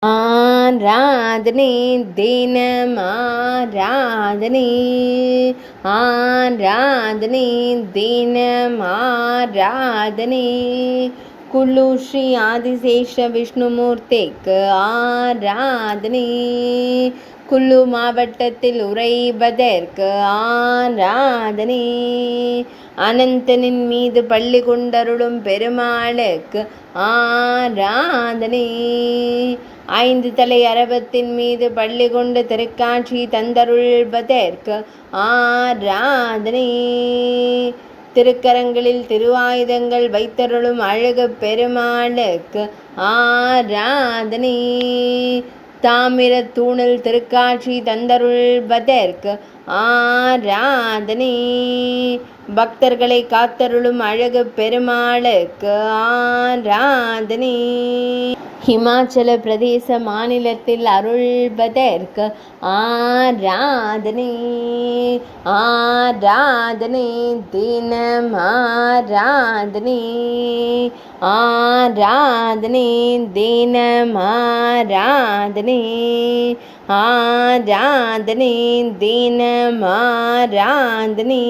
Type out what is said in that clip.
ஆராதனை தினம் ஆராதனை, ஆராதனை தினம் ஆராதனை. குல்லு ஸ்ரீ ஆதிசேஷ விஷ்ணுமூர்த்திக்கு ஆராதனை. குல்லு மாவட்டத்தில் உறைவதற்கு ஆராதனை. அனந்தனின் மீது பள்ளி கொண்டருளும் பெருமாளுக்கு ஆராதனை. 5 தலை அரவத்தின் மீது பள்ளி கொண்டு திருக்காட்சி தந்தருள்வதற்கு ஆராதனை. திருக்கரங்களில் திருவாயுதங்கள் வைத்தருளும் அழகு பெருமாளுக்கு ஆராதனை. தாமிர தூணில் திருக்காட்சி தந்தருள்வதற்கு ஆராதனை. பக்தர்களை காத்தருளும் அழகு பெருமாளுக்கு ஆராதனை. ஹிமாச்சல பிரதேச மாநிலத்தில் அருள்வதற்கு ஆராதனை. ஆராதனை தினம் ஆராதனை. ஆராதனை தினம் ஆராதனை. ஆராதனை தினம் ஆராதனை.